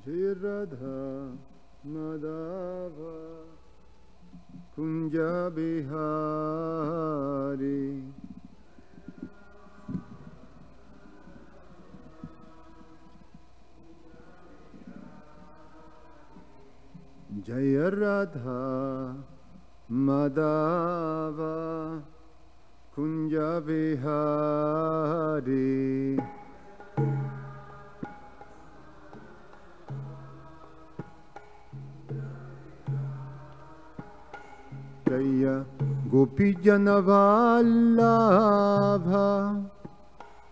Jai Radha Madhava Kunja Bihari Jai Radha Madhava Kunja Bihari Jaya Gopijana Vallabha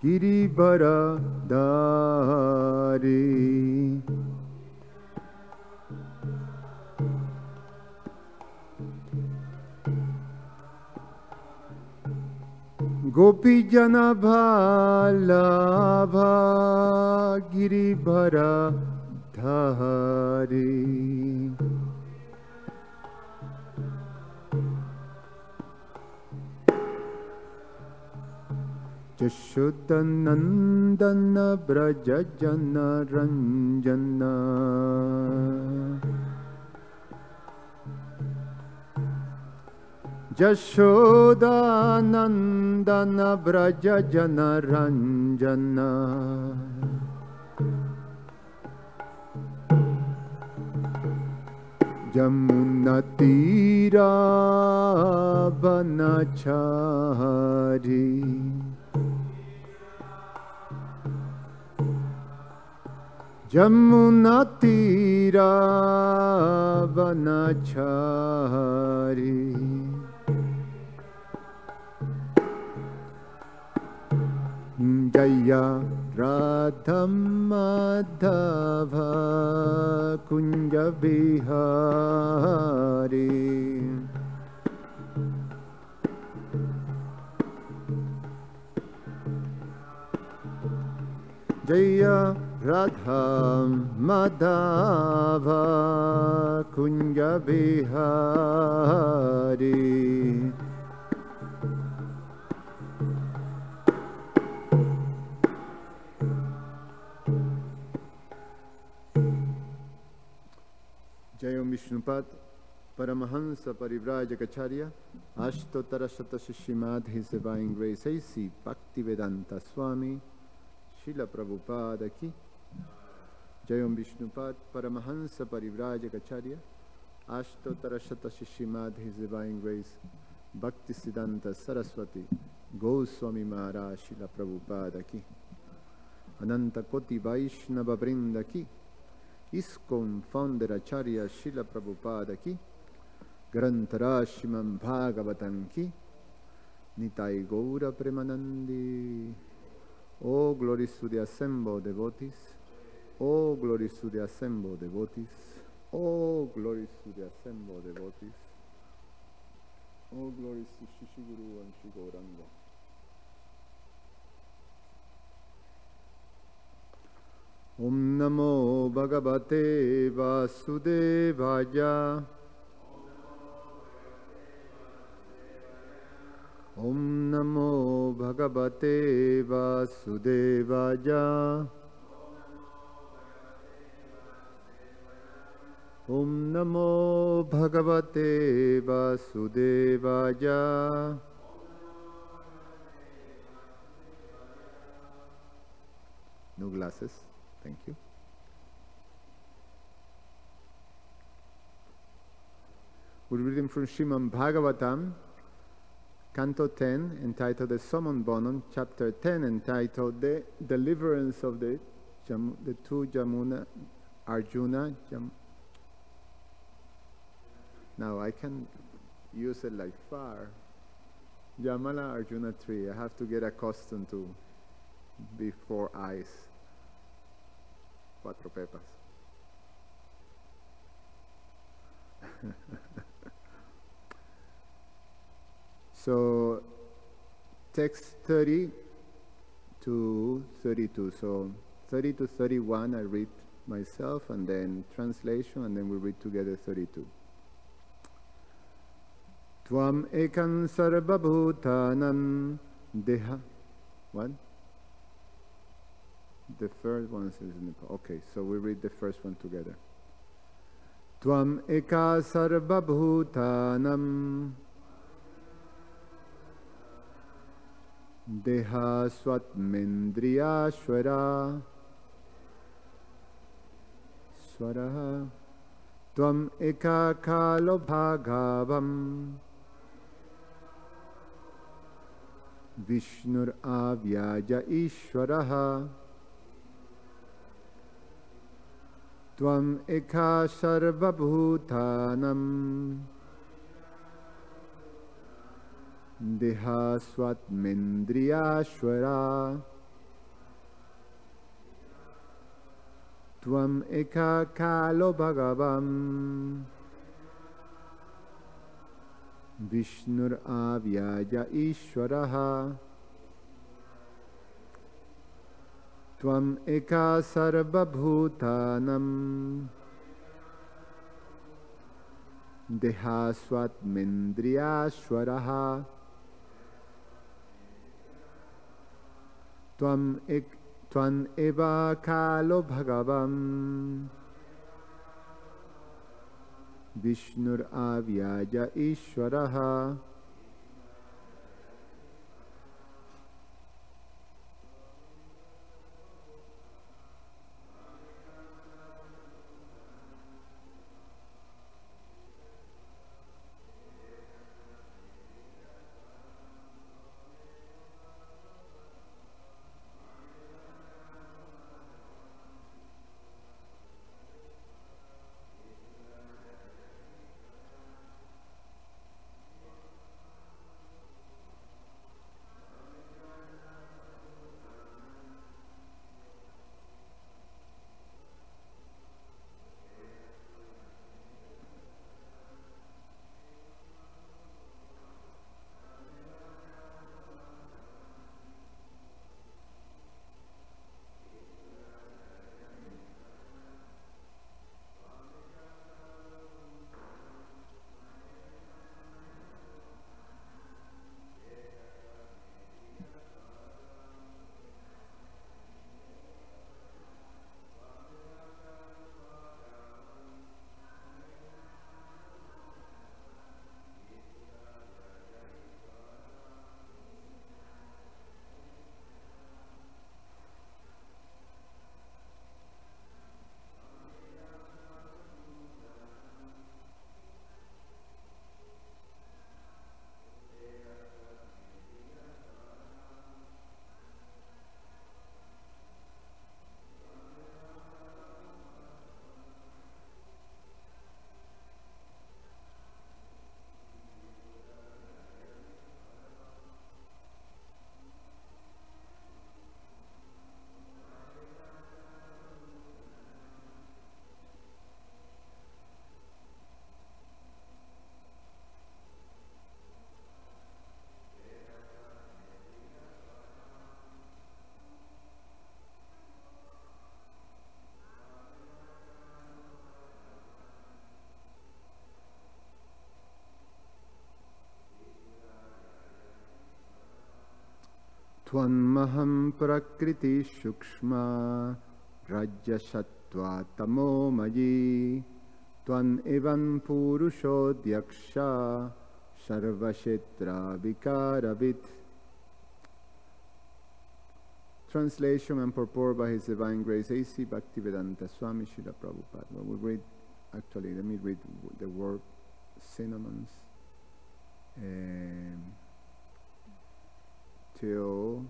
Girivaradari Gopijana Vallabha Girivaradari Jashodanandana Brajajana Ranjana Jashodanandana Brajajana Ranjana Jamunatira Vanachari Jamunatira Vanachari Jaya Radha Madhava Kunja Bihari Jaya Radha Madhava Kunja Bihari Jayam Vishnupad Paramahansa Parivrajacharya Ashtotara Srimad His Divine Grace A.C. Bhaktivedanta Swami Srila Prabhupada Ki Jayam Vishnupad Paramahansa Parivrajacharya Ashtotara Srimad His Divine Grace Bhaktisiddhanta Saraswati Goswami Maharaj Srila Prabhupada Ki Ananta Koti Vaishnava Vrinda Ki ISKCON Founder Acharya Srila Prabhupada Ki Grantara Srimad Bhagavatam Ki Nitai Gaura Premanandi. Oh, glories to the assembled devotees. Oh, glories to the assembled devotees. Oh, glories to the assembled devotees. Oh, glories to Shri Guru and Shri Gauranga. Om Namo Bhagavate Vasudevaya. Om Namo Bhagavate Vasudevaya. Om Namo Bhagavate Vasudevaya. No glasses. Thank you. We're reading from Srimad Bhagavatam, Canto 10, entitled the Summon Bonum, Chapter 10, entitled The Deliverance of the Two Jamuna, Arjuna. Now I can use it like far. Jamala, Arjuna 3. I have to get accustomed to before eyes. Cuatro pepas. So, text 30 to 32. So, 30 to 31 I read myself, and then translation, and then we read together 32. Tvam ekam sarvabhutanam deha. What? The first one is in the... Okay, so we read the first one together. Tvam eka sarva bhutanam deha swatmendriyashvara swaraha tvam eka kalo bhagavam Vishnur avyaja ishvaraha Tvam eka sarva bhutanam Deha swatmendriyashvara Tvam eka kalo bhagavam Vishnur avyaja ishvaraha Tvam eka sarva bhutanam Deha swatmendriyashvaraha Tvam eva kalo bhagavam Vishnur avyaja ishvaraha Tvanmaham prakriti shukshma rajya sattva tamo mayi Tvan evan purusho dhyaksha sarvashetra vikaravit. Translation and purport by His Divine Grace A.C. Bhaktivedanta Swami Srila Prabhupada. Well, we'll read, actually, let me read the word synonyms till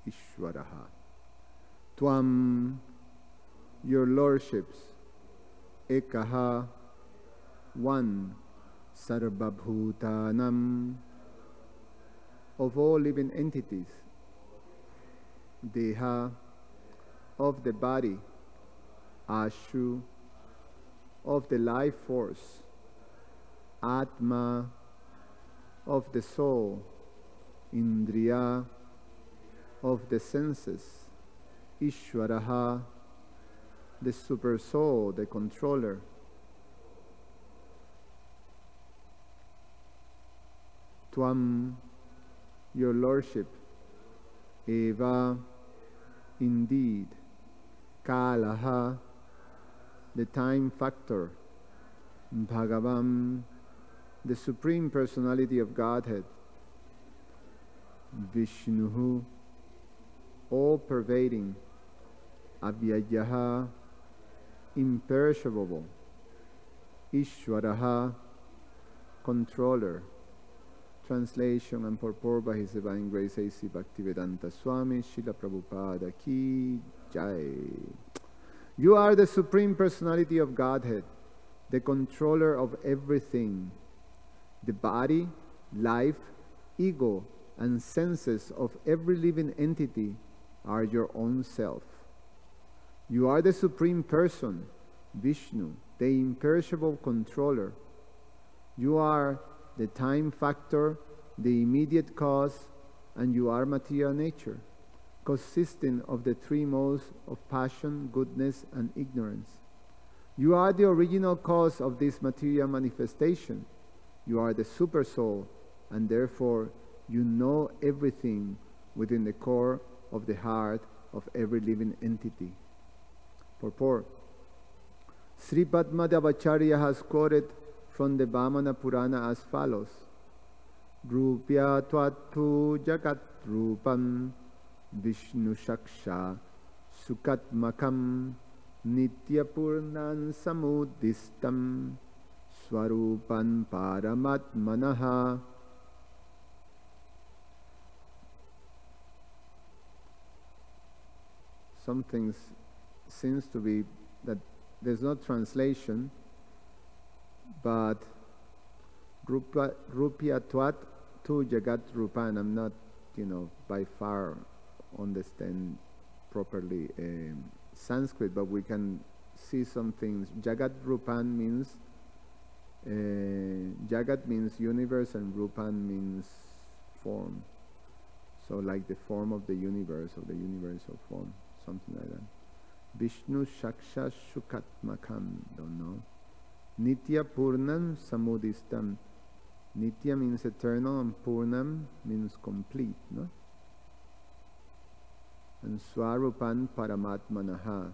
Ishwaraha. Tvam, your lordships, Ekaha, one, Sarvabhutanam, of all living entities, Deha, of the body, Ashu, of the life force, Atma, of the soul, Indriya, of the senses, Ishwaraha, the super soul, the controller. Tvam, your lordship, Eva, Indeed, Kalaha, the time factor, Bhagavam, the Supreme Personality of Godhead, Vishnuhu, all-pervading, Avyayaha, imperishable, Ishwaraha, controller. Translation and purport by His Divine Grace A.C. Bhaktivedanta Swami Srila Prabhupada Ki Jai. You are the Supreme Personality of Godhead, the controller of everything. The body, life, ego, and senses of every living entity are your own self. You are the Supreme Person, Vishnu, the imperishable controller. You are the time factor, the immediate cause, and you are material nature, consisting of the three modes of passion, goodness, and ignorance. You are the original cause of this material manifestation. You are the super soul, and therefore you know everything within the core of the heart of every living entity. Purport. Sri Padmadevacharya has quoted from the Vamana Purana as follows: Rupya Twattu Jagat Rupam Vishnu Shaksha Sukatmakam Nityapurnan Samudistam Swarupan Paramatmanaha. Some things seems to be that there's no translation, but Rupya Twat Tu Jagat Rupan. I'm not, by far understand properly Sanskrit, but we can see some things. Jagat Rupan means Jagat means universe, and Rupan means form. So like the form of the universe, or the universal form, something like that. Vishnu Shaksha Shukatmakam, don't know. Nitya Purnam Samudistam. Nitya means eternal, and Purnam means complete, no? And Swarupan Paramatmanaha.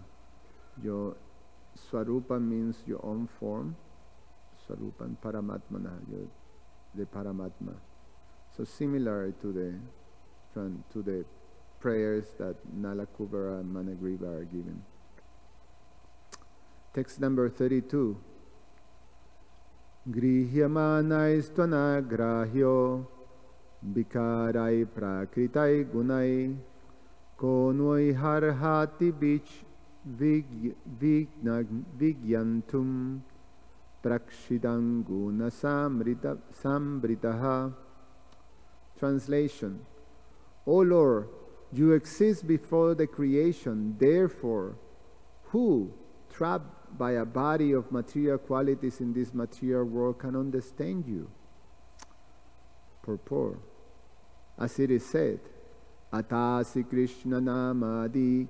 Your Swarupa means your own form. Swarupan Paramatmanaha, the Paramatma. So similar to the prayers that Nalakubara and Managriva are given. Text number 32. Grihyamanai grahyo bikarai prakritai gunai konoi harhati bich vigyantum prakshidanguna sambritaha. Translation. O Lord, you exist before the creation, therefore, who, trapped by a body of material qualities in this material world, can understand you? Purport. As it is said, Atasi Krishna namadi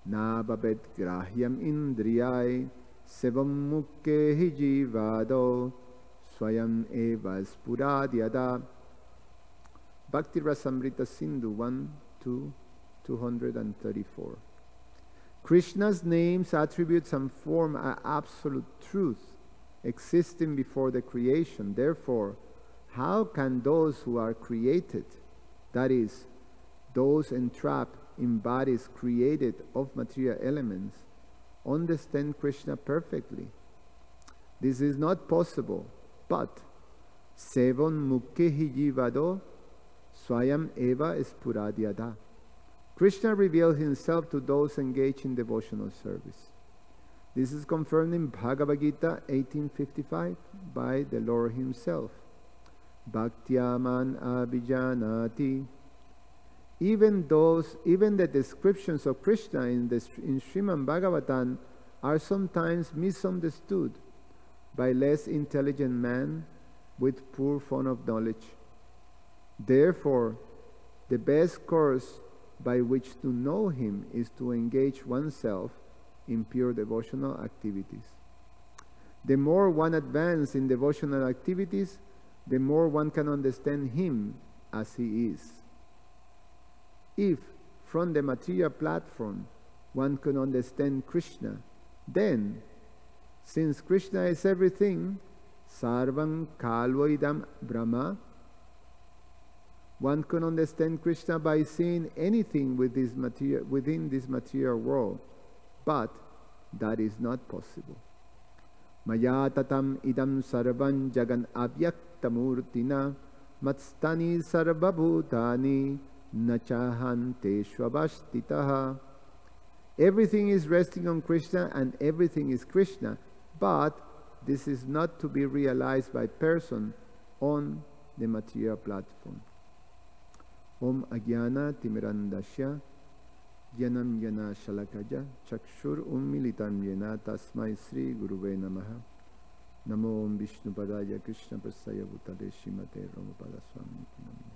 nababet grahyam indriyai sevam mukke hijivado swayam eva spuradyada. Bhakti Rasamrita Sindhu 1-234. Krishna's names, attributes, and form are absolute truth, existing before the creation. Therefore, how can those who are created, that is, those entrapped in bodies created of material elements, understand Krishna perfectly? This is not possible, but Sevan Mukke Hijivado Swayam Eva Spuradyada. Krishna revealed himself to those engaged in devotional service. This is confirmed in Bhagavad Gita 18:55 by the Lord himself. Bhaktyaman abhijanati. Even the descriptions of Krishna in Srimad Bhagavatam are sometimes misunderstood by less intelligent man with poor fund of knowledge. Therefore, the best course by which to know him is to engage oneself in pure devotional activities. The more one advances in devotional activities, the more one can understand him as he is. If, from the material platform, one can understand Krishna, then, since Krishna is everything, Sarvam Kalvoidam Brahma, one can understand Krishna by seeing anything within this material world, but that is not possible. Maya tatam idam sarvam jagan avyaktamurtina matstani sarvabhutani nachahanте shvabashtitaha. Everything is resting on Krishna and everything is Krishna, but this is not to be realized by person on the material platform. Om Agyana Timirandasya Yanam Yana Shalakaja Chakshur Ummilitam Yena Tasmai Sri Guruve Namaha. Namo Om Vishnu Padaya Krishna Prasaya Bhutale Shrimate Ramapada Swami Namine.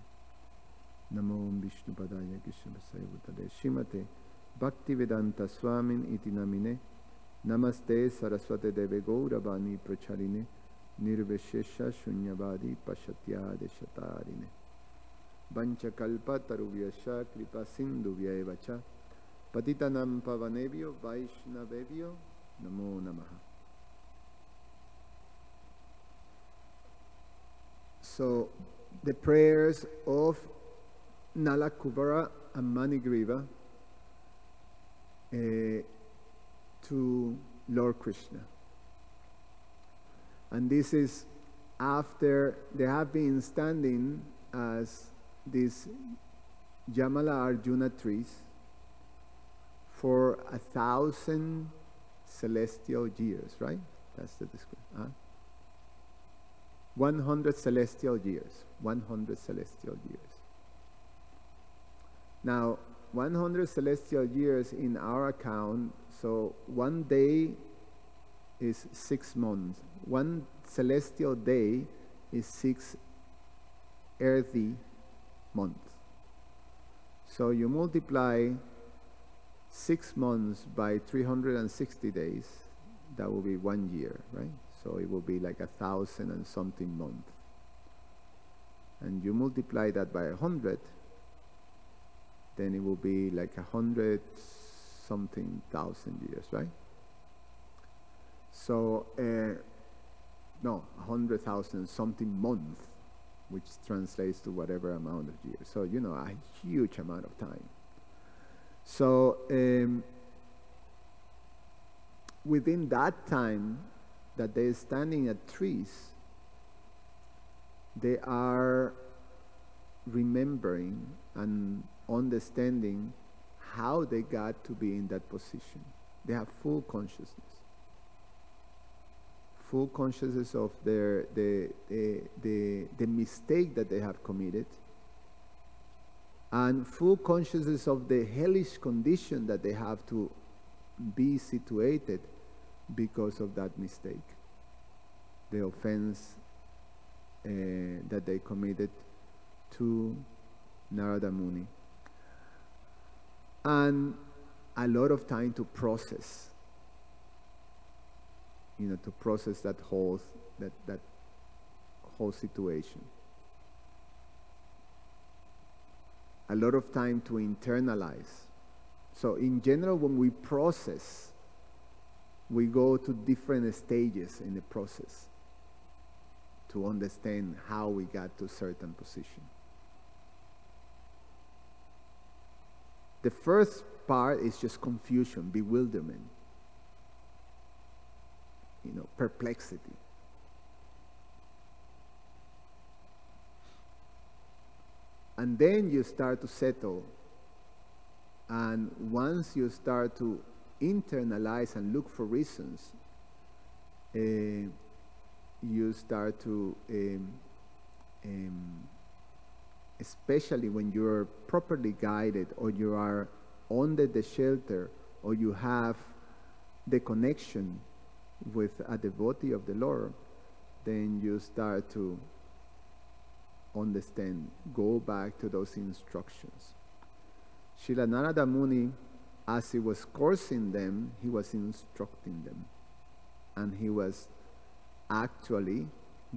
Namo Om Vishnu Padaya Krishna Prasaya Bhutale Shrimate Bhaktivedanta Swamin Iti Namine. Namaste Saraswate Deve Gauravani Pracharine Nirveshesha Shunyavadi Pashatya Deshatarine. Vanchakalpa Tarubhyasha Kripa Sindhuvya Evacha Patitanam Pavanebhyo Vaishnavebhyo Namo Namaha. So the prayers of Nala Kubara and Manigriva to Lord Krishna. And this is after they have been standing as these Jamala Arjuna trees for 1,000 celestial years, right? That's the description. 100 celestial years. 100 celestial years. Now, 100 celestial years in our account, so one day is 6 months. One celestial day is 6 earthy months. So you multiply 6 months by 360 days, that will be 1 year, right? So it will be like 1,000 and something months. And you multiply that by 100, then it will be like 100 something thousand years, right? So, no, 100,000 something month, which translates to whatever amount of years. So, you know, a huge amount of time. So, within that time that they're standing at trees, they are remembering and understanding how they got to be in that position. They have full consciousness. Full consciousness of the mistake that they have committed, and full consciousness of the hellish condition that they have to be situated because of that mistake, the offense that they committed to Narada Muni, and a lot of time to process. You know, to process that whole situation. A lot of time to internalize. So in general, when we process, we go to different stages in the process to understand how we got to a certain position. The first part is just confusion, bewilderment, you know, perplexity. And then you start to settle, and once you start to internalize and look for reasons, you start to, especially when you're properly guided, or you are under the shelter, or you have the connection with a devotee of the Lord, then you start to understand, go back to those instructions. Srila Narada Muni, as he was coursing them, he was instructing them, and he was actually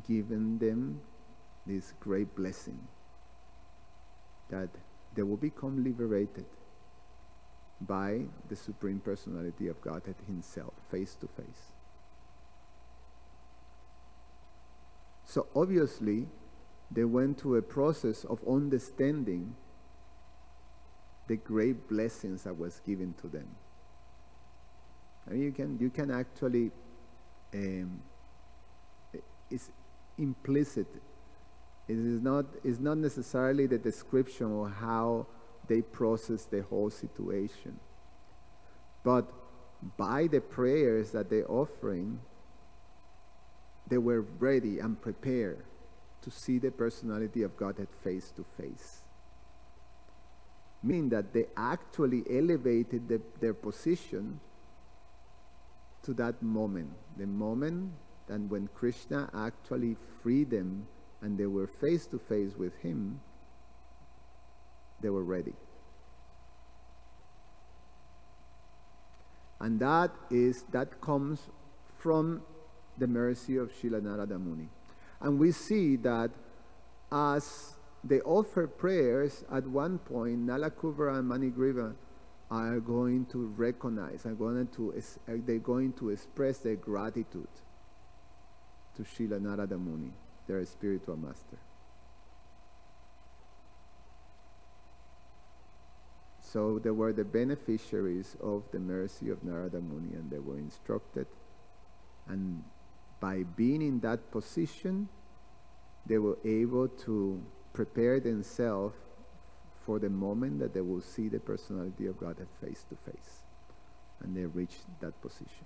giving them this great blessing that they will become liberated by the Supreme Personality of Godhead himself, face to face. So obviously, they went through a process of understanding the great blessings that was given to them. I mean, you can actually, it's implicit. It's not necessarily the description of how they process the whole situation, but by the prayers that they're offering, they were ready and prepared to see the personality of Godhead face to face. Meaning that they actually elevated their position to that moment, the moment that when Krishna actually freed them and they were face to face with him, they were ready. And that comes from the mercy of Srila Narada Muni. And we see that as they offer prayers, at one point, Nalakuvara and Manigriva are going to recognize, they're going to express their gratitude to Srila Narada Muni, their spiritual master. So they were the beneficiaries of the mercy of Narada Muni, and they were instructed. And by being in that position, they were able to prepare themselves for the moment that they will see the personality of God face to face. And they reached that position.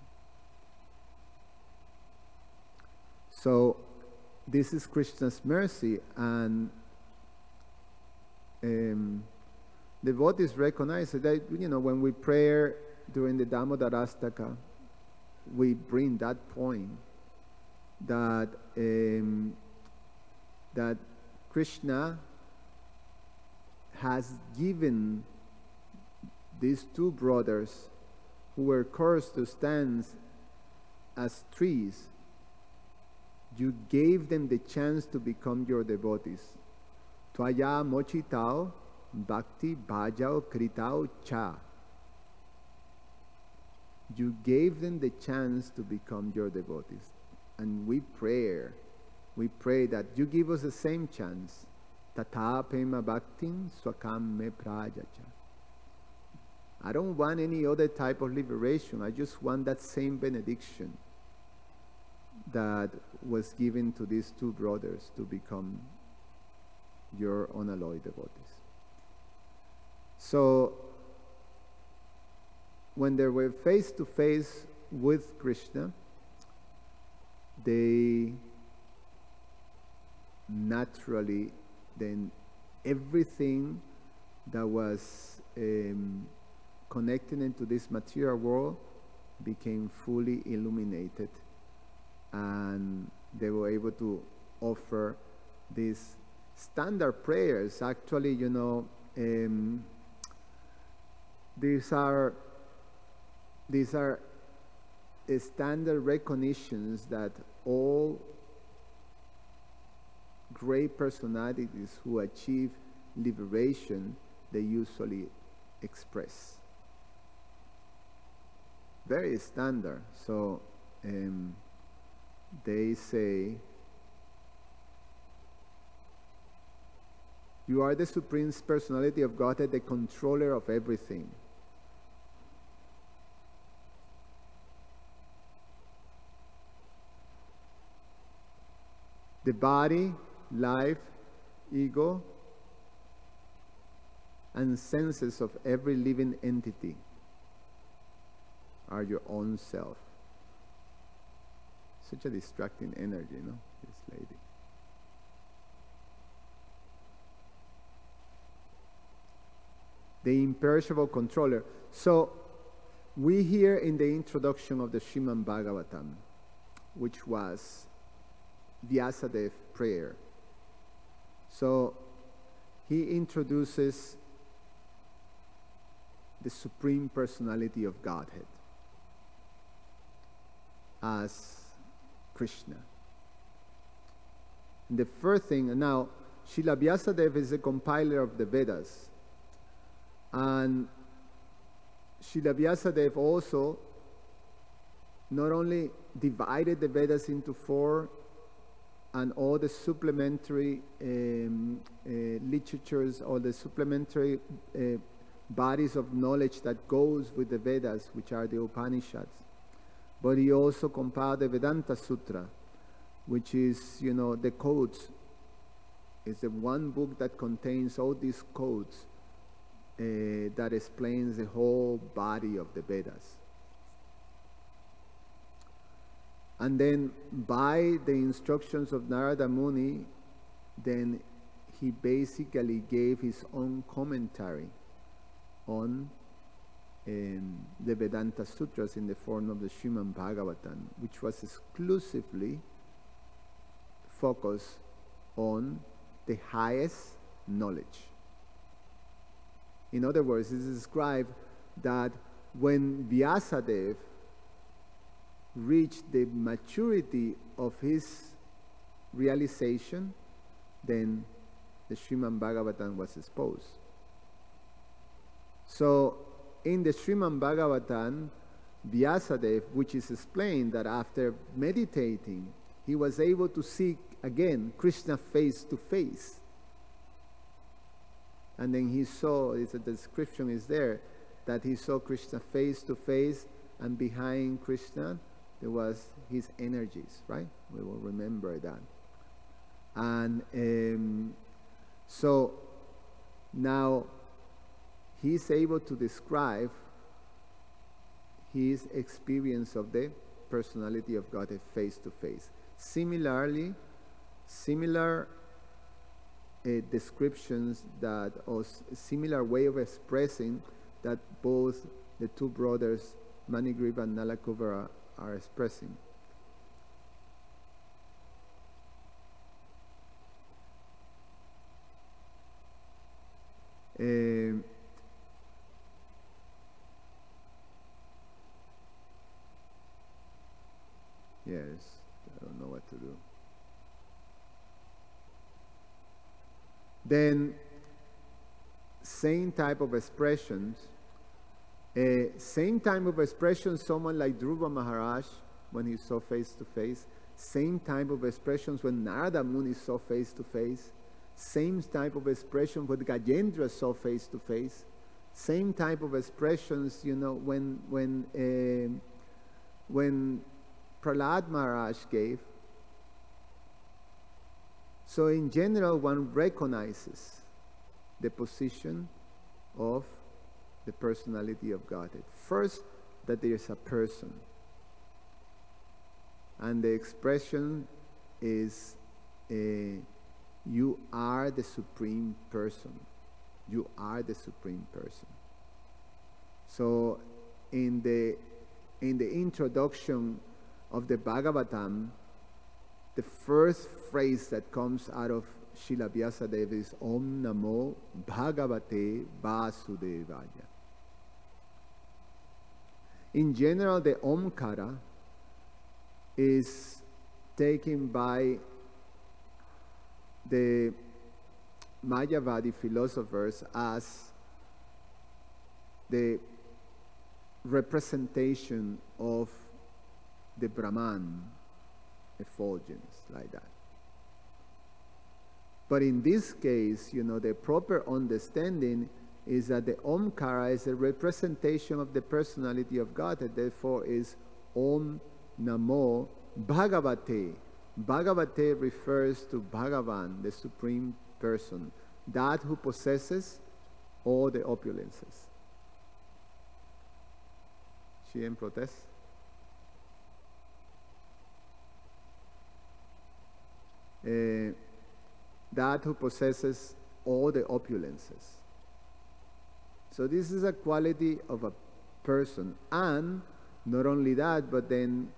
So this is Krishna's mercy, and devotees recognize that, when we pray during the Damodarastaka, we bring that point that that Krishna has given these two brothers who were cursed to stand as trees. You gave them the chance to become your devotees. Tvaya mochitao bhakti bhajao kritao cha. You gave them the chance to become your devotees. And we pray that you give us the same chance. Tata pema bhaktin swakam me prajacha. I don't want any other type of liberation. I just want that same benediction that was given to these two brothers to become your unalloyed devotees. So when they were face to face with Krishna, they naturally, then everything that was connected into this material world became fully illuminated, and they were able to offer these standard prayers. Actually, these are standard recognitions that all great personalities who achieve liberation, they usually express. Very standard. So they say, you are the Supreme Personality of Godhead, the controller of everything. The body, life, ego, and senses of every living entity are your own self. Such a distracting energy, this lady. The imperishable controller. So we hear in the introduction of the Srimad Bhagavatam, which was Vyasadeva prayer. So he introduces the Supreme Personality of Godhead as Krishna. And the first thing, now, Srila Vyasadeva is a compiler of the Vedas, and Srila Vyasadeva also not only divided the Vedas into four and all the supplementary literatures, all the supplementary bodies of knowledge that goes with the Vedas, which are the Upanishads, but he also compiled the Vedanta Sutra, which is, the codes. It's the one book that contains all these codes that explains the whole body of the Vedas. And then by the instructions of Narada Muni, then he basically gave his own commentary on the Vedanta Sutras in the form of the Srimad Bhagavatam, which was exclusively focused on the highest knowledge. In other words, it is described that when Vyasadeva reached the maturity of his realization, then the Srimad Bhagavatam was exposed. So in the Srimad Bhagavatam, Vyasadeva, which is explained that after meditating, he was able to see again Krishna face to face. And then he saw, the description is there, that he saw Krishna face to face, and behind Krishna there was his energies, right? We will remember that. And so now he's able to describe his experience of the personality of God face to face. Similar descriptions that, or similar way of expressing that both the two brothers Manigriva and Nalakuvara are expressing. Yes, I don't know what to do. Then, same type of expressions. Same type of expressions, someone like Dhruva Maharaj, when he saw face to face. Same type of expressions when Narada Muni saw face to face. Same type of expression when Gajendra saw face to face. Same type of expressions, when Prahlad Maharaj gave. So in general, one recognizes the position of the personality of Godhead. First, that there is a person. And the expression is, you are the supreme person. You are the supreme person. So in the introduction of the Bhagavatam, the first phrase that comes out of Srila Vyasadeva is Om Namo Bhagavate Vasudevaya. In general, the Omkara is taken by the Mayavadi philosophers as the representation of the Brahman effulgence, like that. But in this case, the proper understanding is that the Omkara is a representation of the personality of God, and therefore is Om Namo Bhagavate. Bhagavate refers to Bhagavan, the Supreme Person, that who possesses all the opulences. She en protest? That who possesses all the opulences. So this is a quality of a person. And not only that, but then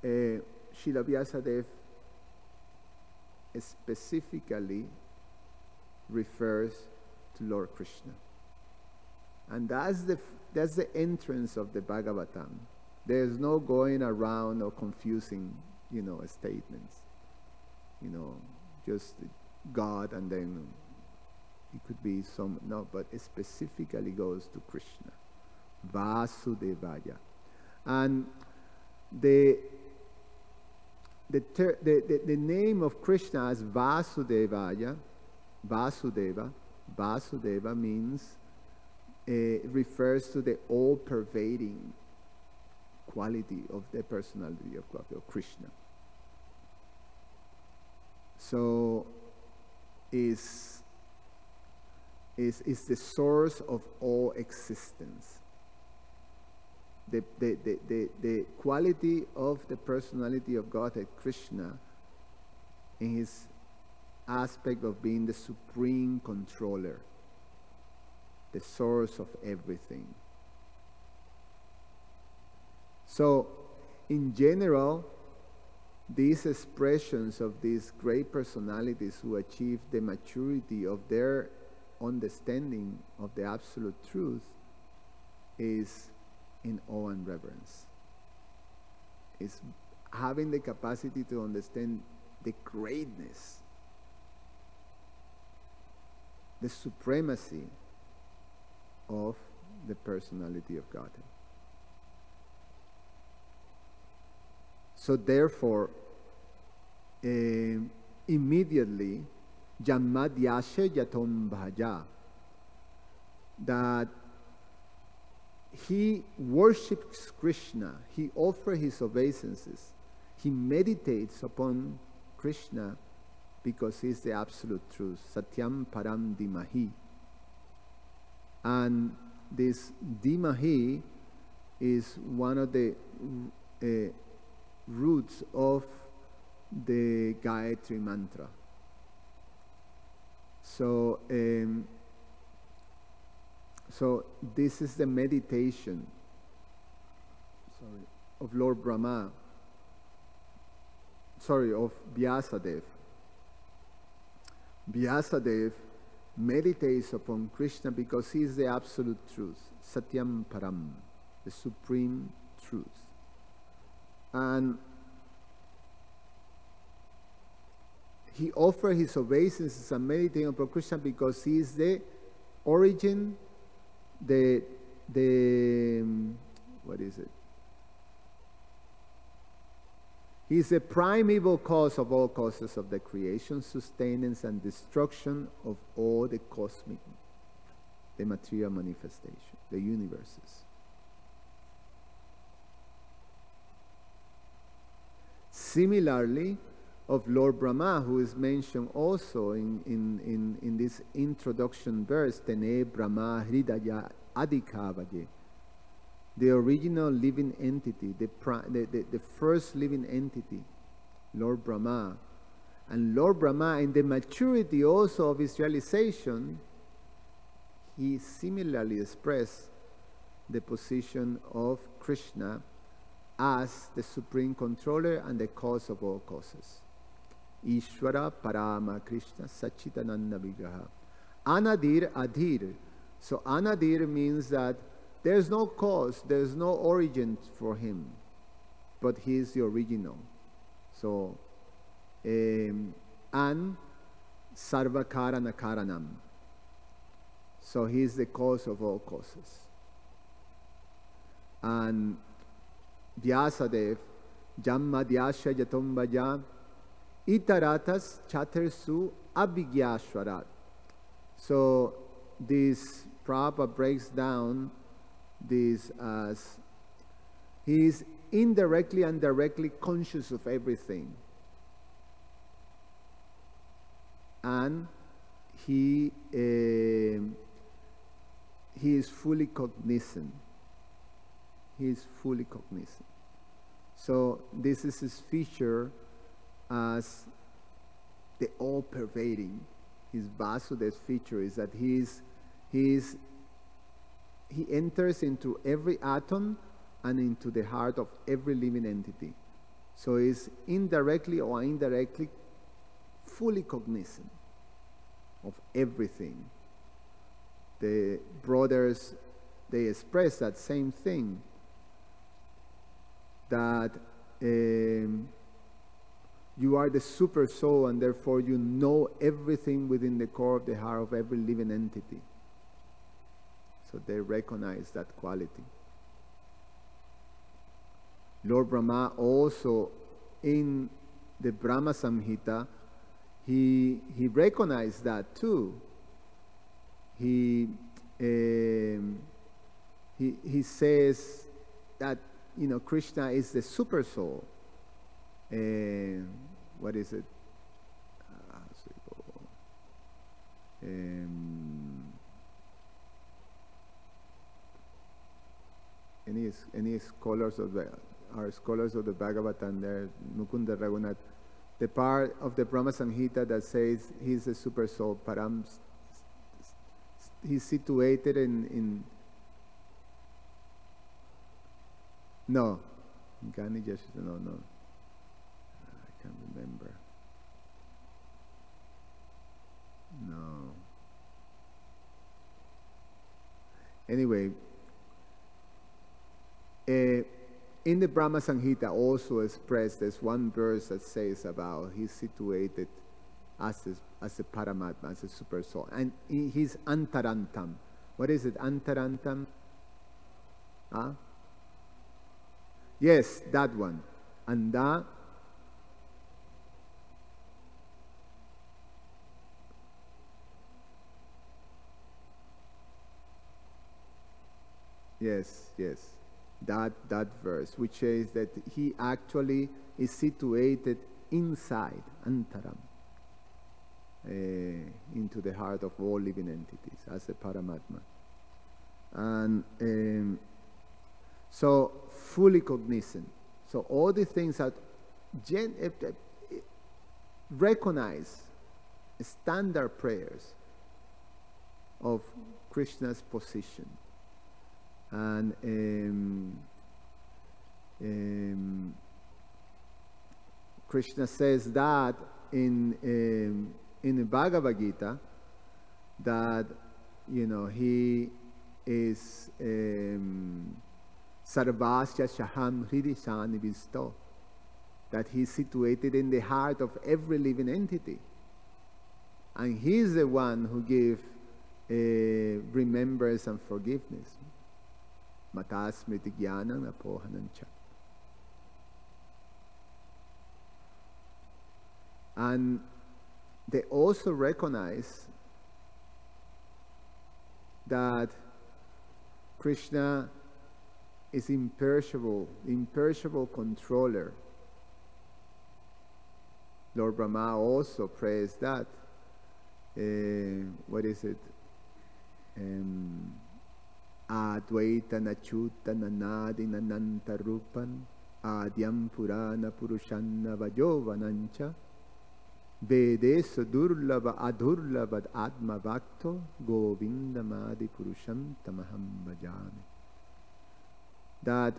Srila Vyasadeva specifically refers to Lord Krishna. And that's the entrance of the Bhagavatam. There's no going around or confusing, statements. Just God, and then it could be no, but it specifically goes to Krishna. Vasudevaya. And the name of Krishna as Vasudevaya, Vasudeva means, refers to the all-pervading quality of the personality of God, of Krishna. So is the source of all existence. The quality of the personality of God, Krishna, in his aspect of being the supreme controller, the source of everything. So, in general, these expressions of these great personalities who achieve the maturity of their understanding of the absolute truth is in awe and reverence. Is having the capacity to understand the greatness, the supremacy of the personality of God. So therefore, immediately, Janmadyasya Yatom Bhaja, that he worships Krishna, he offers his obeisances, he meditates upon Krishna because he is the absolute truth, Satyam Param Dimahi. And this Dimahi is one of the roots of the Gayatri mantra. So, so this is the meditation, of Lord Brahma, of Vyasadeva. Vyasadeva meditates upon Krishna because he is the absolute truth, Satyam Param, the supreme truth. And he offers his obeisances and meditating upon Krishna because he is the origin, what is it? He is the primeval cause of all causes of the creation, sustenance, and destruction of all the cosmic, the material manifestation, the universes. Similarly, of Lord Brahma, who is mentioned also in this introduction verse, Tene Brahma Hridaya Adhikavaye, the original living entity, the first living entity, Lord Brahma. And Lord Brahma, in the maturity also of his realization, he similarly expressed the position of Krishna as the supreme controller and the cause of all causes. Ishvara Parama Krishna Sachitananda Vigraha. Anadir Adhir. So Anadir means that there's no cause, there's no origin for him, but he is the original. So, and Sarvakaranakaranam. Karanam. So he is the cause of all causes. And Vyasadeva, Janmadyasya Yatom Bhaja, Itaratas Chatersu Abhigyashwarat. So this Prabhupada breaks down this as he is indirectly and directly conscious of everything, and he is fully cognizant. He is fully cognizant. So this is his feature as the all-pervading. His Vasudeva's feature is that he enters into every atom and into the heart of every living entity. So he's indirectly or indirectly fully cognizant of everything. The brothers, they express that same thing, that you are the super soul and therefore you know everything within the core of the heart of every living entity. So they recognize that quality. Lord Brahma also in the Brahma Samhita, he recognized that too. He says that Krishna is the super soul. What is it? Any scholars of our scholars of the Bhagavatam there, Mukunda Raghunath, the part of the Brahma Samhita that says he's the super soul, Param, he's situated in no, Gani just no, I can't remember. No. Anyway, in the Brahma Samhita also expressed, there's one verse that says about he's situated as a Paramatma, as a super soul, and he's Antarantam. What is it, Antarantam? Huh? Yes, that one. Anda. Yes. That verse, which says that he actually is situated inside, Antaram, into the heart of all living entities as a Paramatma. And so fully cognizant. So all the things that recognize standard prayers of Krishna's position. And Krishna says that in the Bhagavad Gita, that he is Sarvasya Shaham Hridisani Visto, that he is situated in the heart of every living entity, and he is the one who gives remembrance and forgiveness. Matasmriti Jnanam Apohanancha. And they also recognize that Krishna is imperishable controller. Lord Brahma also prays that. What is it? Advaita Nachuta Nanadi Nananta Rupan Adyam Purana Purushanna Vajovanancha Vedesu Durlava Adurlavad Atma Bhakto Govindamadi Purusham Tamaham Bhajami. That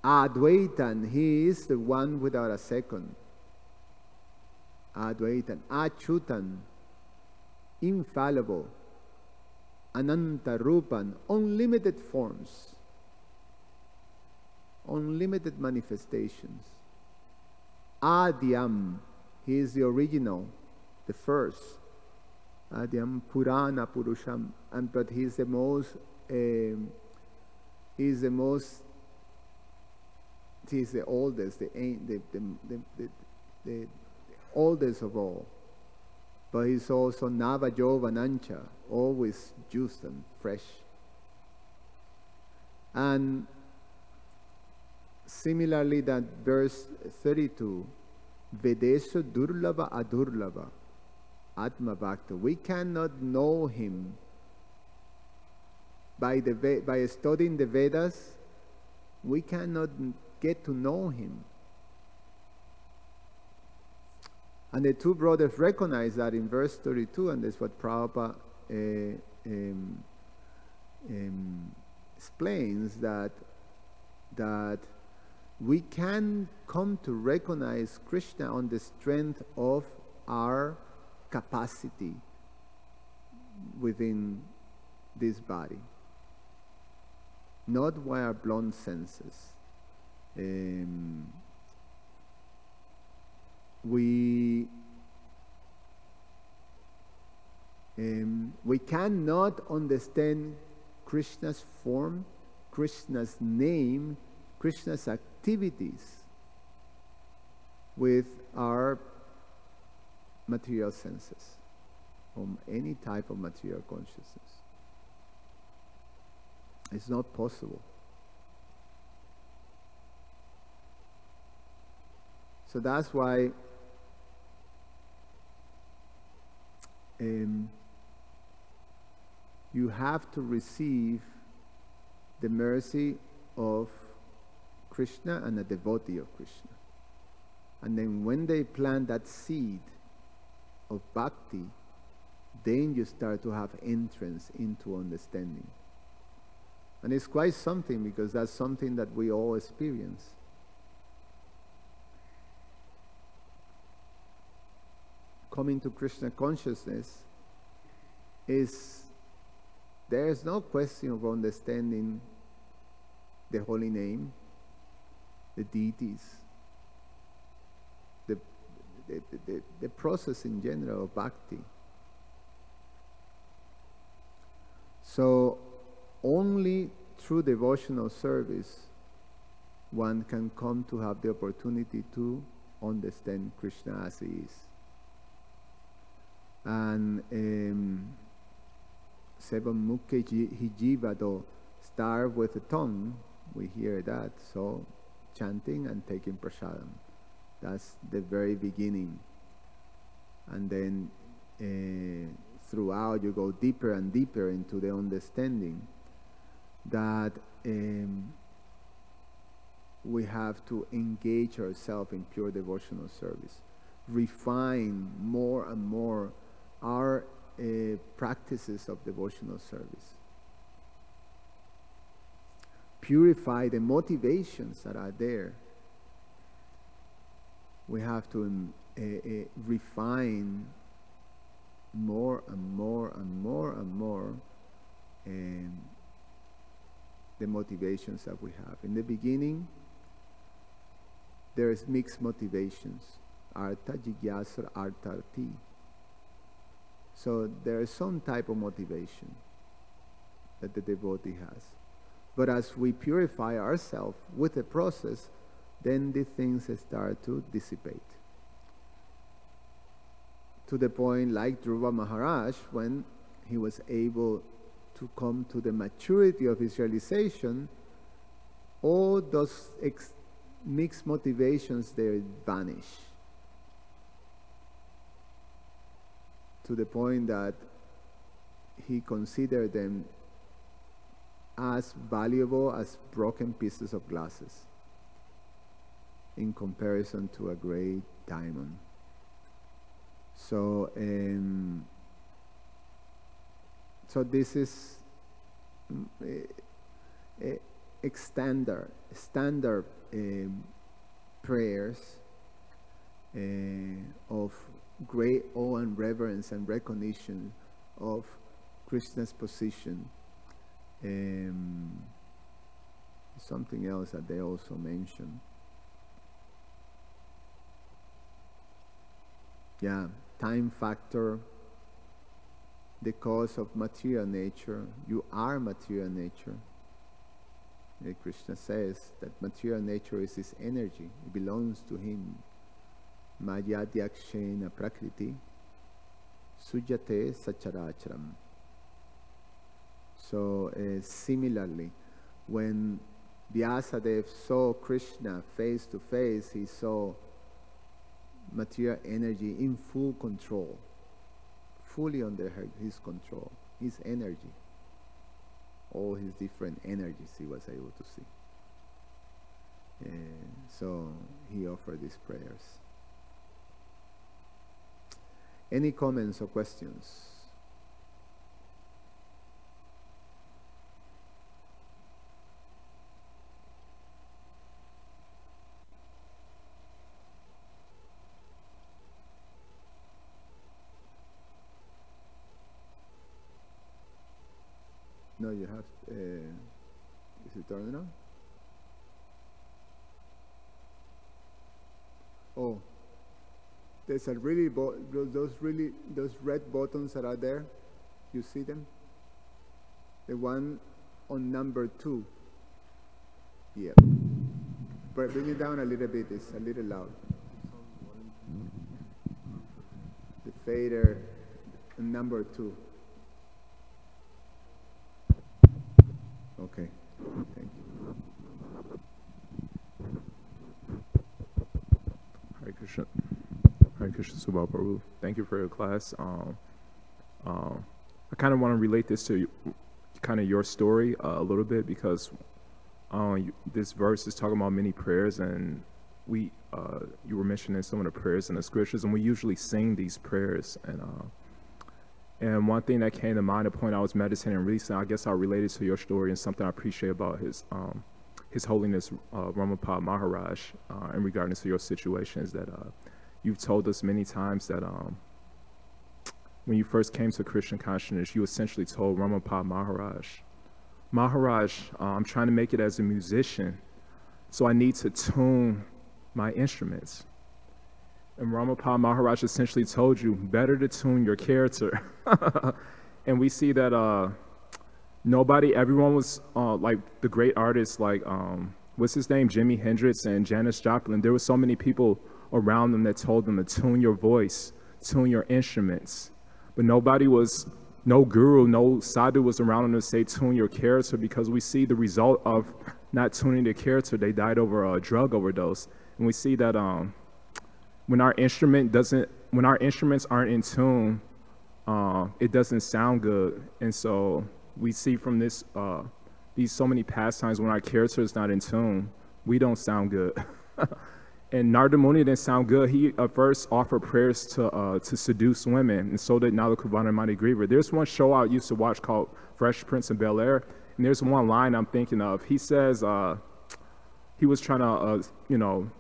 Advaitan, he is the one without a second. Advaitan, Achutan, infallible. Ananta Rupan, unlimited forms, unlimited manifestations. Adyam, he is the original, the first. Adyam Purana Purusham, but he is the most, he is the oldest, the oldest of all. But he's also Navajovanancha, always juice and fresh. And similarly, that verse 32, Vedesu Durlava Adurlava Atma Bhakta. We cannot know him by studying the Vedas. We cannot get to know him. And the two brothers recognize that in verse 32, and that's what Prabhupada explains, that we can come to recognize Krishna on the strength of our capacity within this body, not by our blunt senses. We cannot understand Krishna's form, Krishna's name, Krishna's activities with our material senses, or any type of material consciousness. It's not possible. So that's why you have to receive the mercy of Krishna and a devotee of Krishna. And then when they plant that seed of bhakti, then you start to have entrance into understanding. And it's quite something, because that's something that we all experience. Coming to Krishna consciousness there's no question of understanding the holy name, the deities, the process in general of bhakti. So only through devotional service one can come to have the opportunity to understand Krishna as he is. And seven mukhe hijivado, starve with the tongue, we hear that. So chanting and taking prasadam, that's the very beginning. And then throughout you go deeper and deeper into the understanding that we have to engage ourselves in pure devotional service, refine more and more our practices of devotional service, purify the motivations that are there. We have to refine more and more and more and more the motivations that we have. In the beginning, there is mixed motivations, artha, jigyasa, artharti. So there is some type of motivation that the devotee has. But as we purify ourselves with the process, then the things start to dissipate. To the point like Dhruva Maharaj, when he was able to come to the maturity of his realization, all those mixed motivations there vanish. To the point that he considered them as valuable as broken pieces of glasses in comparison to a great diamond. So, so this is standard prayers of great awe and reverence and recognition of Krishna's position. Something else that they also mention. Yeah, time factor, the cause of material nature. You are material nature. Krishna says that material nature is his energy. It belongs to him. Mayadhyakshena prakriti sujate sacharacharam. So similarly, when Vyasadeva saw Krishna face to face, he saw material energy in full control, fully under his control, his energy. All his different energies he was able to see. So he offered these prayers. Any comments or questions? No, you have. Is it turning on? Oh, there's a those red buttons that are there. You see them? The one on number 2. Yeah. But bring it down a little bit. It's a little loud. The fader, number 2. Okay. Thank you. Hare Krishna. Hare Krishna Subala Prabhu. Thank you for your class. I kind of want to relate this to kind of your story a little bit, because this verse is talking about many prayers, and you were mentioning some of the prayers in the scriptures, and we usually sing these prayers. And one thing that came to mind, a point I was meditating recently, I guess I'll relate it to your story, and something I appreciate about His Holiness Ramapal Maharaj in regarding to your situation is that you've told us many times that when you first came to Christian consciousness, you essentially told Ramapal Maharaj, I'm trying to make it as a musician, so I need to tune my instruments. And Ramapal Maharaj essentially told you, better to tune your character. And we see that everyone was like the great artists like, what's his name, Jimi Hendrix and Janis Joplin. There were so many people around them that told them to tune your voice, tune your instruments. But no guru, no sadhu was around them to say tune your character, because we see the result of not tuning their character. They died over a drug overdose. And we see that when our instruments aren't in tune, it doesn't sound good. And so we see from this these so many pastimes, when our character is not in tune, we don't sound good. And Narada Muni didn't sound good. He first offered prayers to seduce women, and so did Nalakuvana Mani Griever. There's one show I used to watch called Fresh Prince of Bel-Air, and there's one line I'm thinking of. He says he was trying to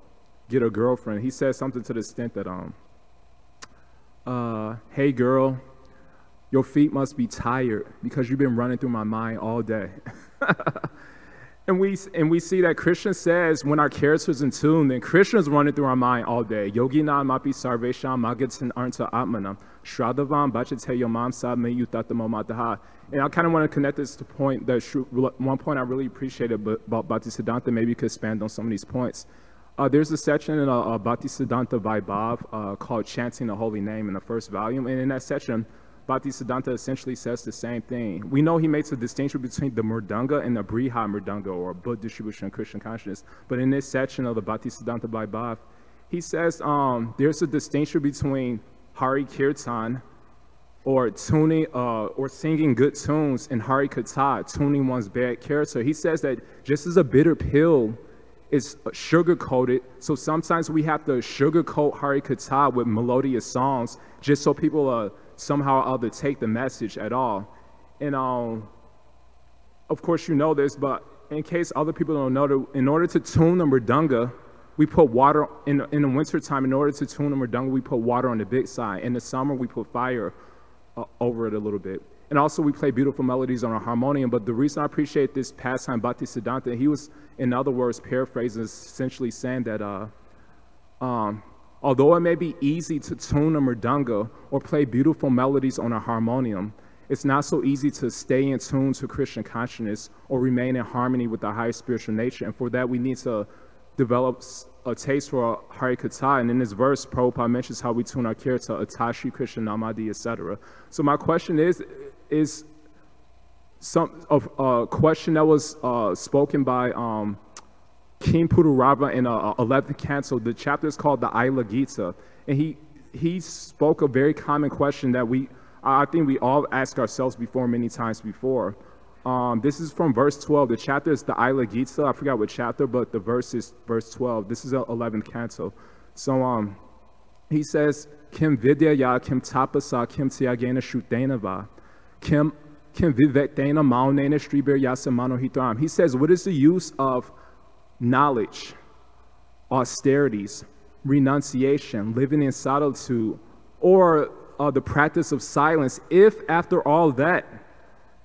get a girlfriend. He says something to the extent that hey girl, your feet must be tired because you've been running through my mind all day. And we see that Krishna says when our character is in tune, then Krishna's running through our mind all day. Yoginam mapi sarvesham magatin arnta atmanam shradhavam bhajate yomam sadme yutatamom mataha. And I kind of want to connect this to point that one point I really appreciated about Bhaktisiddhanta. Maybe you could expand on some of these points. There's a section in Bhaktisiddhanta Vaibhav called Chanting the Holy Name in the first volume, and in that section, Bhaktisiddhanta essentially says the same thing. We know he makes a distinction between the Mridanga and the Briha Mridanga, or Buddha distribution of Christian consciousness. But in this section of the Bhaktisiddhanta Vaibhav, he says there's a distinction between Hari Kirtan, or tuning, or singing good tunes, and Hari Katha, tuning one's bad character. He says that just as a bitter pill is sugar-coated, so sometimes we have to sugarcoat Hari Katha with melodious songs just so people somehow or other take the message at all. And of course you know this, but in case other people don't know, in order to tune the mridanga, we put water, in the winter time, in order to tune the mridanga, we put water on the big side. In the summer, we put fire over it a little bit. And also we play beautiful melodies on our harmonium. But the reason I appreciate this pastime Bhaktisiddhanta, he was, in other words, paraphrasing, essentially saying that although it may be easy to tune a mridanga or play beautiful melodies on a harmonium, it's not so easy to stay in tune to Christian consciousness or remain in harmony with the higher spiritual nature. And for that, we need to develop a taste for Hari Katha. And in this verse, Prabhupada mentions how we tune our character, Atashi, Krishna, Namadi, etc. So my question is a question that was spoken by King Pururava in 11th canto. The chapter is called the Ila Gita, and he spoke a very common question that I think we all ask ourselves many times before. This is from verse 12. The chapter is the Ila Gita. I forgot what chapter, but the verse is verse 12. This is 11th canto. So he says, Kim vidya ya kim tapasa kim tyagena shrutenava kim vivektena maunena stribir yasamano hitram. He says, what is the use of knowledge, austerities, renunciation, living in solitude, or the practice of silence, if after all that,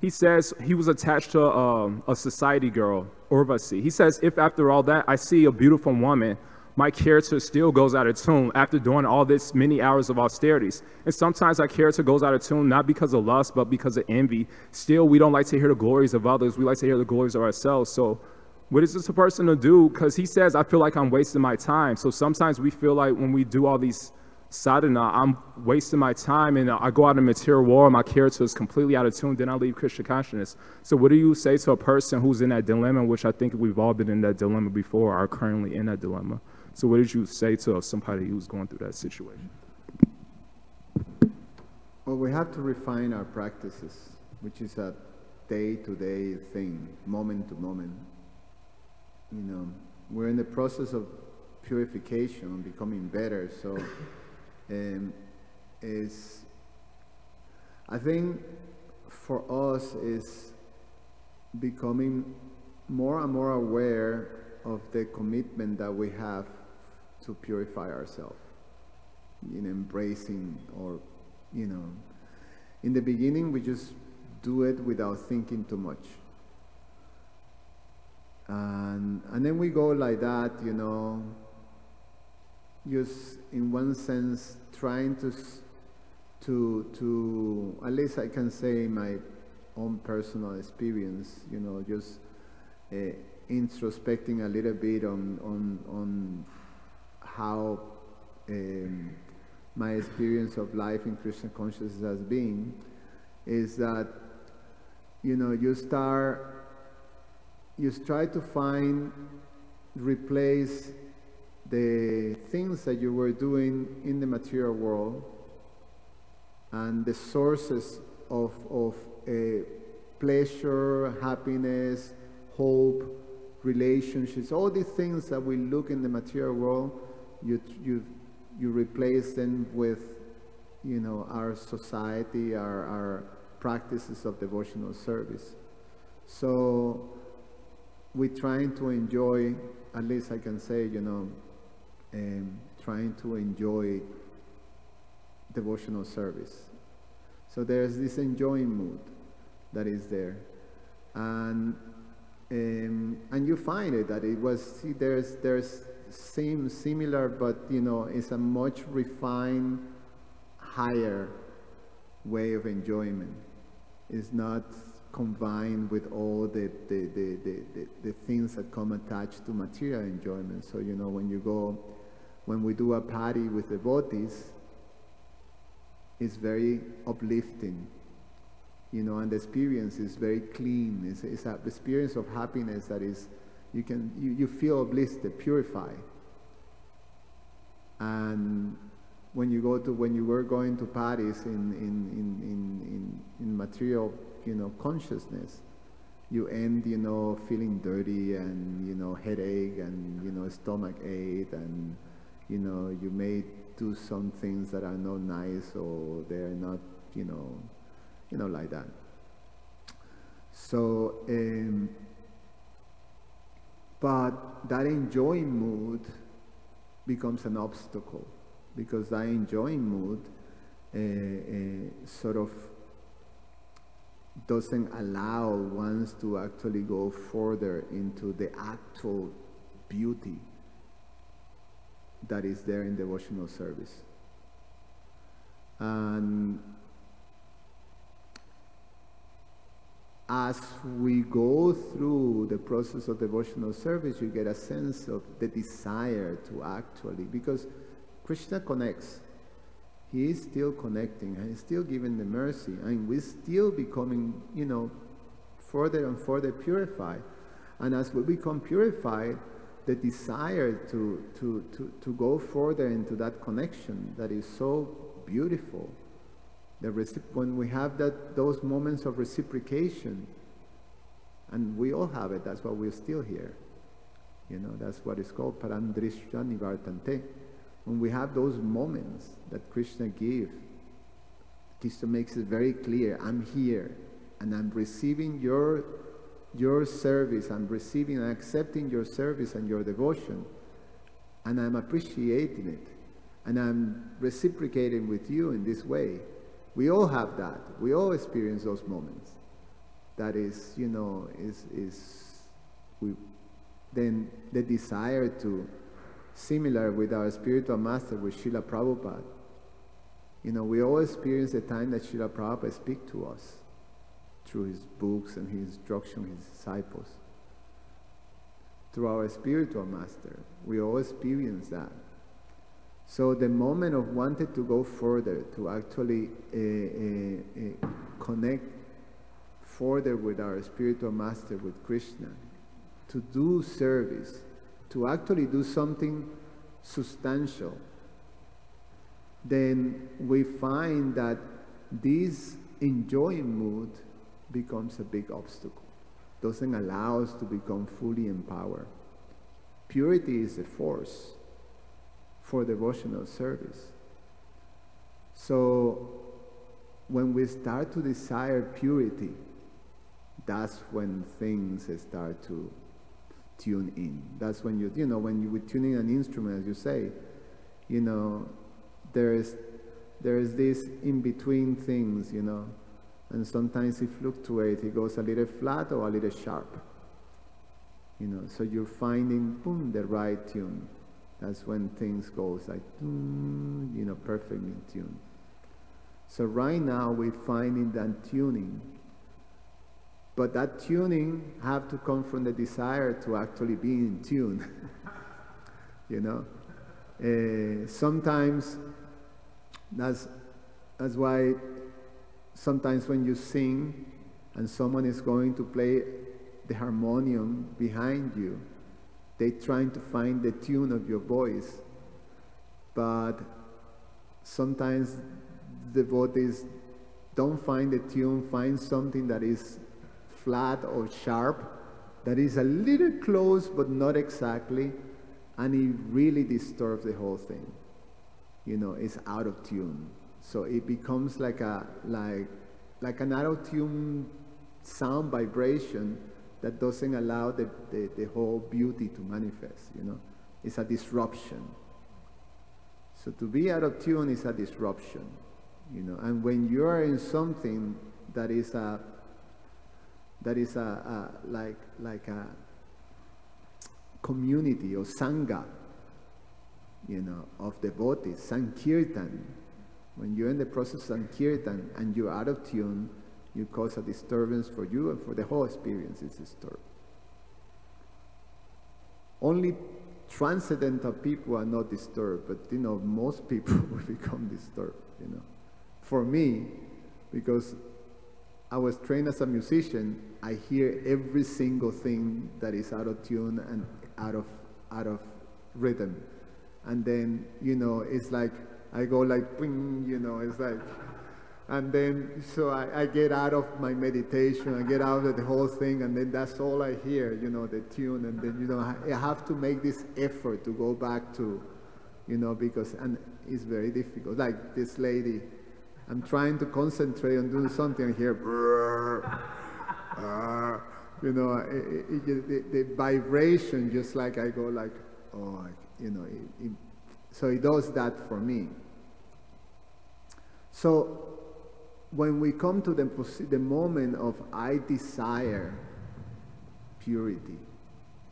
he says he was attached to a society girl, Urvasi. He says, if after all that I see a beautiful woman, my character still goes out of tune after doing all this many hours of austerities. And sometimes our character goes out of tune, not because of lust, but because of envy. Still, we don't like to hear the glories of others. We like to hear the glories of ourselves. So what is this a person to do? Because he says, I feel like I'm wasting my time. So sometimes we feel like when we do all these sadhana, I'm wasting my time, and I go out in the material world, my character is completely out of tune, then I leave Krishna consciousness. So what do you say to a person who's in that dilemma, which I think we've all been in that dilemma before, are currently in that dilemma? So what did you say to somebody who's going through that situation? Well, we have to refine our practices, which is a day-to-day thing, moment to moment. You know, we're in the process of purification, becoming better. So, I think for us is becoming more and more aware of the commitment that we have to purify ourselves, in embracing, or, you know, in the beginning we just do it without thinking too much. And then we go like that, you know, just in one sense trying to at least I can say my own personal experience, you know, just introspecting a little bit on how my experience of life in Krishna consciousness has been, is that, you know, you try to replace the things that you were doing in the material world and the sources of pleasure, happiness, hope, relationships, all these things that we look in the material world, you replace them with, you know, our society, our practices of devotional service. So we're trying to enjoy, at least I can say, you know, trying to enjoy devotional service. So there's this enjoying mood that is there, and you find it that it was, see, there's seems similar, but, you know, it's a much refined, higher way of enjoyment. It's not combined with all the things that come attached to material enjoyment. So, you know, when we do a party with devotees, it's very uplifting, you know, and the experience is very clean. It's an experience of happiness that is, you feel uplifted, purified. And when you were going to parties in material, you know, consciousness, you end, you know, feeling dirty and, you know, headache and, you know, stomach ache, and, you know, you may do some things that are not nice, or they're not, you know, like that. So, but that enjoying mood becomes an obstacle, because that enjoying mood sort of doesn't allow ones to actually go further into the actual beauty that is there in devotional service. And as we go through the process of devotional service, you get a sense of the desire to actually, because Krishna connects. He is still connecting, and he's still giving the mercy, and we're still becoming, you know, further and further purified. And as we become purified, the desire to go further into that connection that is so beautiful, when we have those moments of reciprocation, and we all have it, that's why we're still here. You know, that's what is called Parandrishya Nivartante. When we have those moments that Krishna gives, Krishna makes it very clear, I'm here, and I'm receiving your service, I'm receiving and accepting your service and your devotion, and I'm appreciating it, and I'm reciprocating with you in this way. We all have that. We all experience those moments. That is, you know, then the desire to, similar with our spiritual master, with Srila Prabhupada. You know, we all experience the time that Srila Prabhupada speaks to us through his books and his instruction, his disciples. through our spiritual master. We all experience that. So the moment of wanting to go further, to actually connect further with our spiritual master, with Krishna, to do service, to actually do something substantial, then we find that this enjoying mood becomes a big obstacle. Doesn't allow us to become fully empowered. Purity is a force for devotional service. So when we start to desire purity, that's when things start to tune in. That's when when you would tune in an instrument, as you say, there is this in-between things, and sometimes it fluctuates. It goes a little flat or a little sharp, so you're finding, boom, the right tune. That's when things goes like, perfectly in tune. So right now we're finding that tuning, but that tuning have to come from the desire to actually be in tune. Sometimes that's why sometimes when you sing and someone is going to play the harmonium behind you, they're trying to find the tune of your voice, but sometimes the devotees don't find the tune, find something that is flat or sharp, that is a little close but not exactly, and it really disturbs the whole thing. It's out of tune. So it becomes like an out of tune sound vibration that doesn't allow the whole beauty to manifest. It's a disruption. So to be out of tune is a disruption. And when you are in something that is like a community or sangha, of devotees, sankirtan. When you're in the process of sankirtan and you're out of tune, you cause a disturbance for you and for the whole experience is disturbed. Only transcendental people are not disturbed, but most people will become disturbed. For me, because I was trained as a musician, I hear every single thing that is out of tune and out of rhythm. And then, it's like, I go like, ping, it's like, and then, so I get out of my meditation, I get out of the whole thing, and then that's all I hear, the tune, and then, I have to make this effort to go back to, because, and it's very difficult. Like this lady, I'm trying to concentrate on doing something, and here, the vibration, just like I go like, oh, so it does that for me. So when we come to the moment of I desire purity,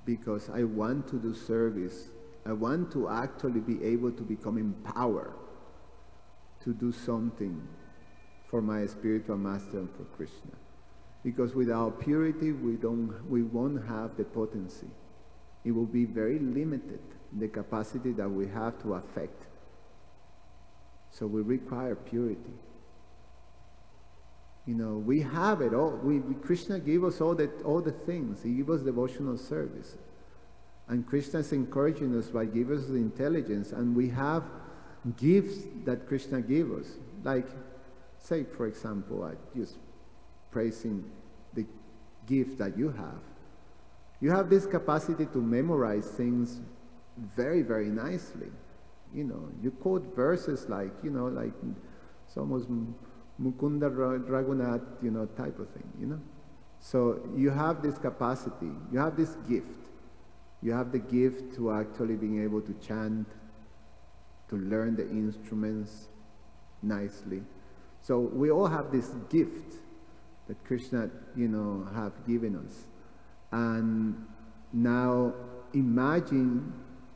because I want to do service, I want to actually be able to become empowered to do something for my spiritual master and for Krishna. Because without purity, we won't have the potency. It will be very limited, the capacity that we have to affect. So we require purity. We have it all. Krishna gave us all the things. He gave us devotional service. And Krishna is encouraging us by giving us the intelligence. And we have gifts that Krishna gave us. Like, say, for example, just praising the gift that you have. You have this capacity to memorize things very, very nicely. You quote verses like, like it's almost Mukunda Raghunath, type of thing, So you have this capacity, you have this gift. You have the gift to actually being able to chant, to learn the instruments nicely. So we all have this gift that Krishna, have given us. And now imagine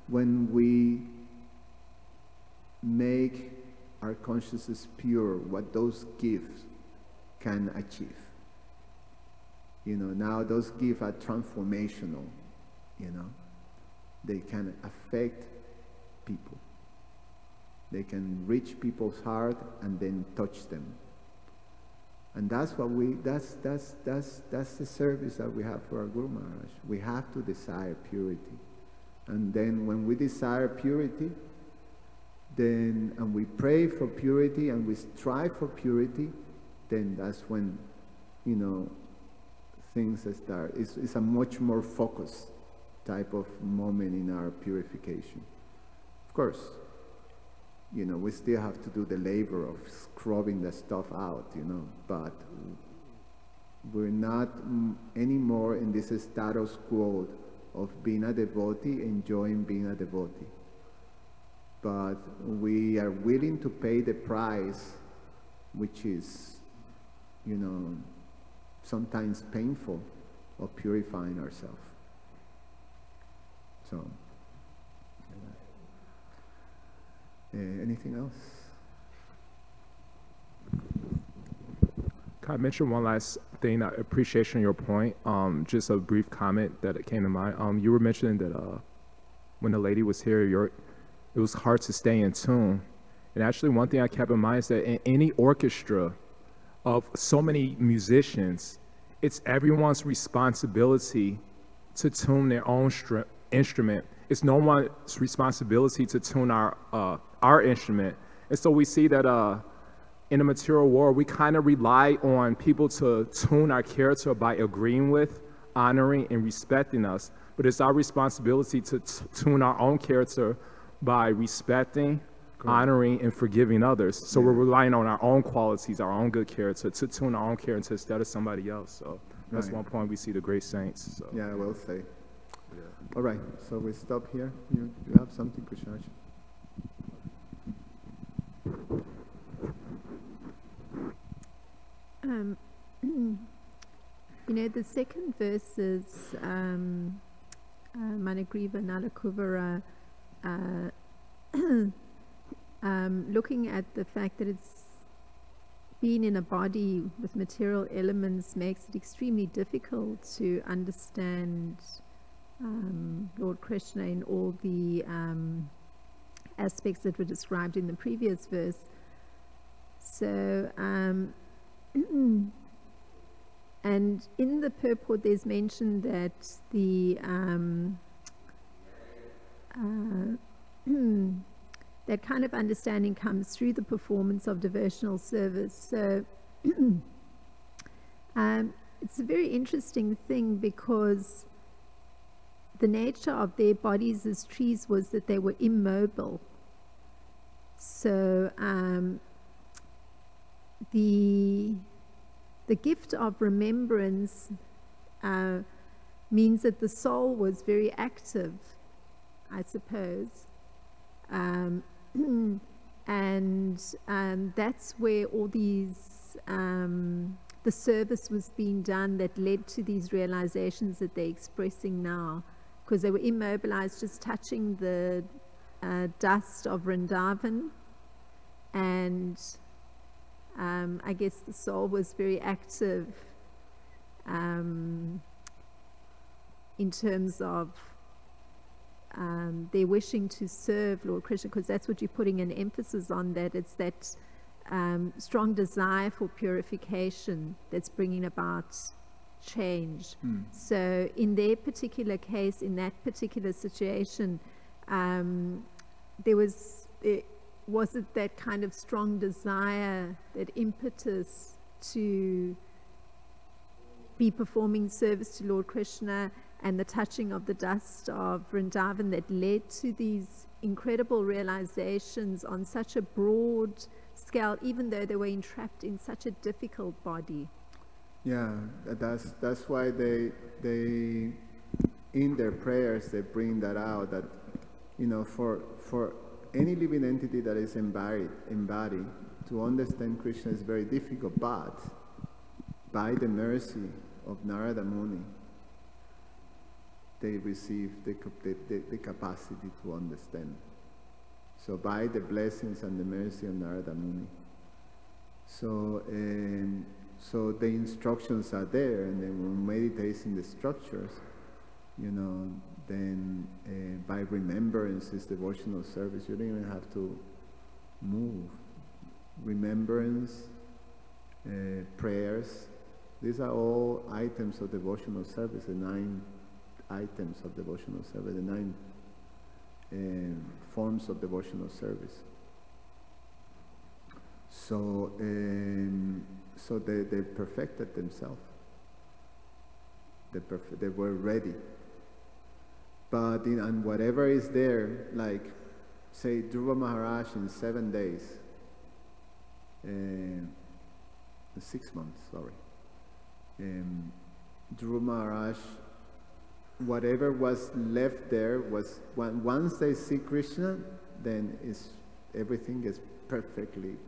when we make our consciousness pure, what those gifts can achieve. Now those gifts are transformational. you know. They can affect people. They can reach people's heart and then touch them. And that's what that's the service that we have for our Guru Maharaj. We have to desire purity. And then when we desire purity, and we pray for purity and we strive for purity, then that's when, you know, things start. It's a much more focused type of moment in our purification. Of course, you know, we still have to do the labor of scrubbing the stuff out, you know, but we're not anymore in this status quo of being a devotee, enjoying being a devotee. But we are willing to pay the price, which is, you know, sometimes painful, of purifying ourselves. So, anything else? Can I mention one last thing? Appreciation of your point. Just a brief comment that came to mind. You were mentioning that when the lady was here, it was hard to stay in tune. And actually, one thing I kept in mind is that in any orchestra of so many musicians, it's everyone's responsibility to tune their own instrument. It's no one's responsibility to tune our instrument. And so we see that in the material world, we kind of rely on people to tune our character by agreeing with, honoring, and respecting us. But it's our responsibility to tune our own character by respecting, honoring, and forgiving others. So we're relying on our own qualities, our own good character, to tune our own character instead of somebody else. So that's one point we see the great saints. So. Yeah, well said. Yeah. All right, so we stop here. You have something, Krishnaj? You know, the second verse is Managriva Nalakuvara, looking at the fact that it's being in a body with material elements makes it extremely difficult to understand Lord Krishna in all the aspects that were described in the previous verse. So, and in the purport there's mentioned that the that kind of understanding comes through the performance of devotional service. So it's a very interesting thing, because the nature of their bodies as trees was that they were immobile. So the gift of remembrance means that the soul was very active, I suppose. And that's where all these, the service was being done that led to these realizations that they're expressing now, because they were immobilized, just touching the dust of Vrindavan, and I guess the soul was very active in terms of they're wishing to serve Lord Krishna, because that's what you're putting an emphasis on, that it's that strong desire for purification that's bringing about change. So in their particular case, in that particular situation, was it that kind of strong desire, that impetus to be performing service to Lord Krishna, and the touching of the dust of Vrindavan, that led to these incredible realizations on such a broad scale, even though they were entrapped in such a difficult body. Yeah, that's why they in their prayers they bring that out, that, you know, for any living entity that is embodied, to understand Krishna is very difficult, but by the mercy of Narada Muni, they receive the capacity to understand. So by the blessings and the mercy of Narada Muni. So so the instructions are there, and then when meditating the structures, you know, then by remembrance is devotional service. You don't even have to move. Remembrance, prayers, these are all items of devotional service, the 9 items of devotional service, the 9 forms of devotional service. So, so they perfected themselves. They were ready. But and whatever is there, like say Dhruva Maharaj in 7 days, 6 months, sorry. Dhruva Maharaj, whatever was left there was, once they see Krishna, then everything is perfectly,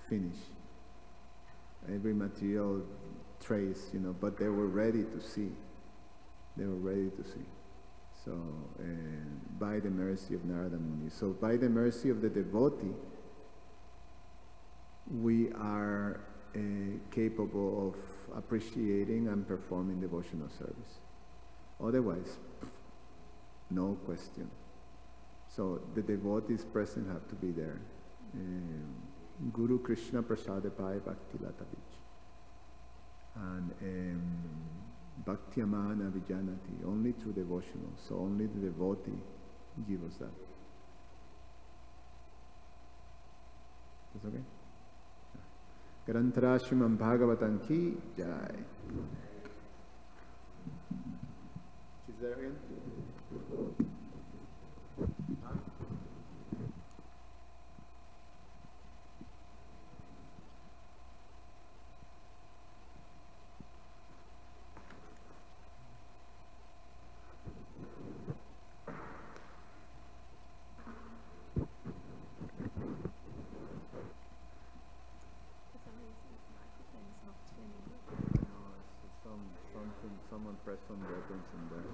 finished. Every material trace, but they were ready to see. They were ready to see. So, by the mercy of Narada Muni. So, by the mercy of the devotee, we are capable of appreciating and performing devotional service. Otherwise, no question. So, the devotees present have to be there. Guru Krishna Prasada Pai Bhakti Lata Vich. And Bhakti Amana Vijanati, only through devotional. So only the devotee give us that. That's okay? Grantara Srimad Bhagavatam ki jai. Is there again? Someone press on buttons in there.